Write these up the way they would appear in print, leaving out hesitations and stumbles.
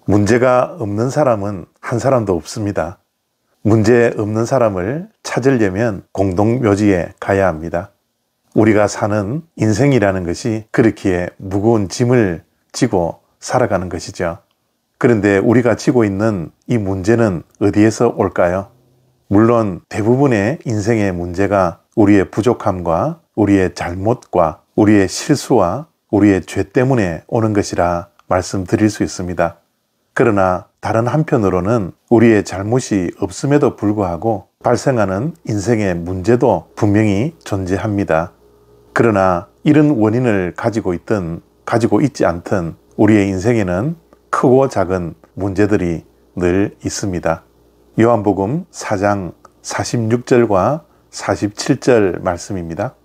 문제가 없는 사람은 한 사람도 없습니다. 문제 없는 사람을 찾으려면 공동묘지에 가야 합니다. 우리가 사는 인생이라는 것이 그렇기에 무거운 짐을 지고 살아가는 것이죠. 그런데 우리가 지고 있는 이 문제는 어디에서 올까요? 물론 대부분의 인생의 문제가 우리의 부족함과 우리의 잘못과 우리의 실수와 우리의 죄 때문에 오는 것이라 말씀드릴 수 있습니다. 그러나 다른 한편으로는 우리의 잘못이 없음에도 불구하고 발생하는 인생의 문제도 분명히 존재합니다. 그러나 이런 원인을 가지고 있든 가지고 있지 않든 우리의 인생에는 크고 작은 문제들이 늘 있습니다. 요한복음 4장 46절과 47절 말씀입니다.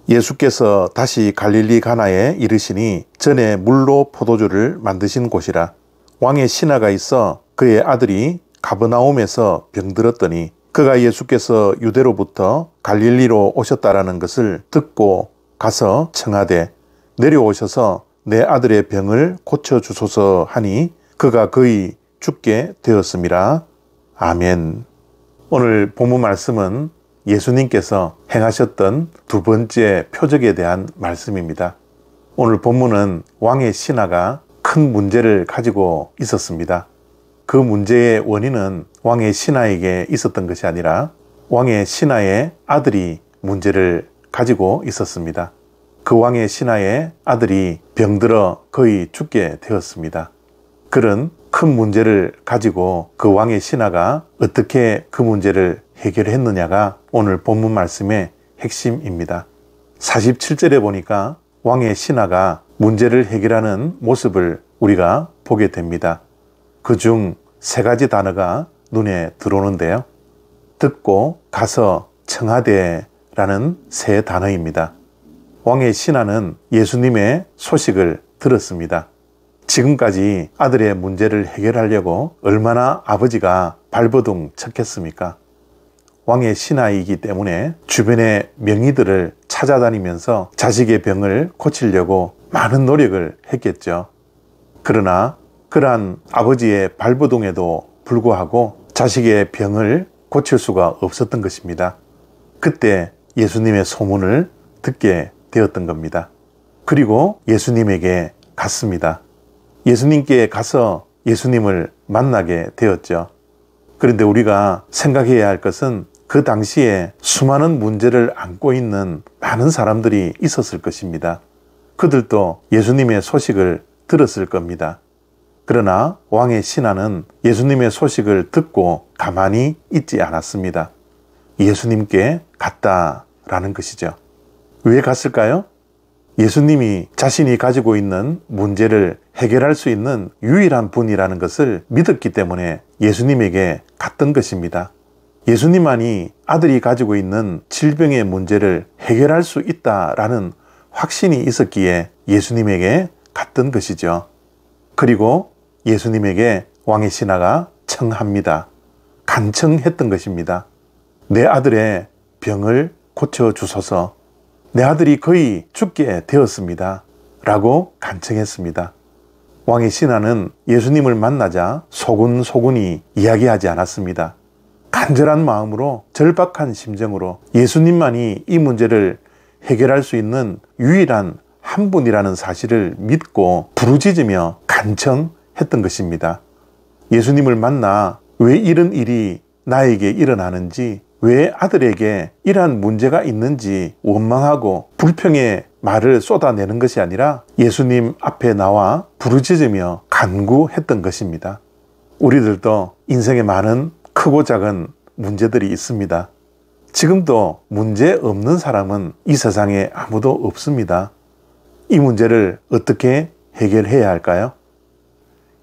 예수께서 다시 갈릴리 가나에 이르시니 전에 물로 포도주를 만드신 곳이라. 왕의 신하가 있어 그의 아들이 가버나움에서 병들었더니 그가 예수께서 유대로부터 갈릴리로 오셨다라는 것을 듣고 가서 청하되 내려오셔서 내 아들의 병을 고쳐주소서 하니 그가 거의 죽게 되었음이라. 아멘. 오늘 본문 말씀은 예수님께서 행하셨던 두 번째 표적에 대한 말씀입니다. 오늘 본문은 왕의 신하가 큰 문제를 가지고 있었습니다. 그 문제의 원인은 왕의 신하에게 있었던 것이 아니라 왕의 신하의 아들이 문제를 가지고 있었습니다. 그 왕의 신하의 아들이 병들어 거의 죽게 되었습니다. 그런 큰 문제를 가지고 그 왕의 신하가 어떻게 그 문제를 해결했느냐가 오늘 본문 말씀의 핵심입니다. 47절에 보니까 왕의 신하가 문제를 해결하는 모습을 우리가 보게 됩니다. 그중 세 가지 단어가 눈에 들어오는데요. 듣고 가서 청하되라는 세 단어입니다. 왕의 신하는 예수님의 소식을 들었습니다. 지금까지 아들의 문제를 해결하려고 얼마나 아버지가 발버둥 쳤겠습니까? 왕의 신하이기 때문에 주변의 명의들을 찾아다니면서 자식의 병을 고치려고 많은 노력을 했겠죠. 그러나 그러한 아버지의 발버둥에도 불구하고 자식의 병을 고칠 수가 없었던 것입니다. 그때 예수님의 소문을 듣게 되었던 겁니다. 그리고 예수님에게 갔습니다. 예수님께 가서 예수님을 만나게 되었죠. 그런데 우리가 생각해야 할 것은 그 당시에 수많은 문제를 안고 있는 많은 사람들이 있었을 것입니다. 그들도 예수님의 소식을 들었을 겁니다. 그러나 왕의 신하는 예수님의 소식을 듣고 가만히 있지 않았습니다. 예수님께 갔다라는 것이죠. 왜 갔을까요? 예수님이 자신이 가지고 있는 문제를 해결할 수 있는 유일한 분이라는 것을 믿었기 때문에 예수님에게 갔던 것입니다. 예수님만이 아들이 가지고 있는 질병의 문제를 해결할 수 있다라는 확신이 있었기에 예수님에게 갔던 것이죠. 그리고 예수님에게 왕의 신하가 청합니다. 간청했던 것입니다. 내 아들의 병을 고쳐주소서. 내 아들이 거의 죽게 되었습니다. 라고 간청했습니다. 왕의 신하는 예수님을 만나자 소근소근히 이야기하지 않았습니다. 간절한 마음으로 절박한 심정으로 예수님만이 이 문제를 해결할 수 있는 유일한 한 분이라는 사실을 믿고 부르짖으며 간청했던 것입니다. 예수님을 만나 왜 이런 일이 나에게 일어나는지, 왜 아들에게 이러한 문제가 있는지 원망하고 불평의 말을 쏟아내는 것이 아니라 예수님 앞에 나와 부르짖으며 간구했던 것입니다. 우리들도 인생에 많은 크고 작은 문제들이 있습니다. 지금도 문제 없는 사람은 이 세상에 아무도 없습니다. 이 문제를 어떻게 해결해야 할까요?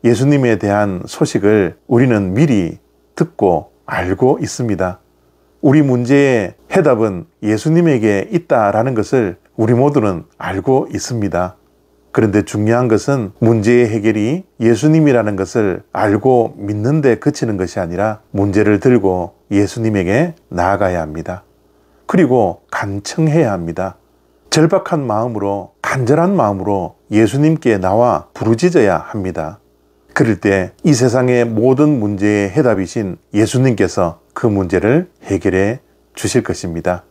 예수님에 대한 소식을 우리는 미리 듣고 알고 있습니다. 우리 문제의 해답은 예수님에게 있다라는 것을 우리 모두는 알고 있습니다. 그런데 중요한 것은 문제의 해결이 예수님이라는 것을 알고 믿는 데 그치는 것이 아니라 문제를 들고 예수님에게 나아가야 합니다. 그리고 간청해야 합니다. 절박한 마음으로, 간절한 마음으로 예수님께 나와 부르짖어야 합니다. 그럴 때 이 세상의 모든 문제의 해답이신 예수님께서 그 문제를 해결해 주실 것입니다.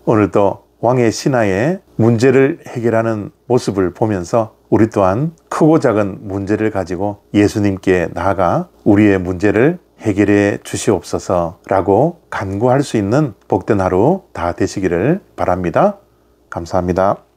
오늘도 왕의 신하의 문제를 해결하는 모습을 보면서 우리 또한 크고 작은 문제를 가지고 예수님께 나아가 우리의 문제를 해결해 주시옵소서라고 간구할 수 있는 복된 하루 다 되시기를 바랍니다. 감사합니다.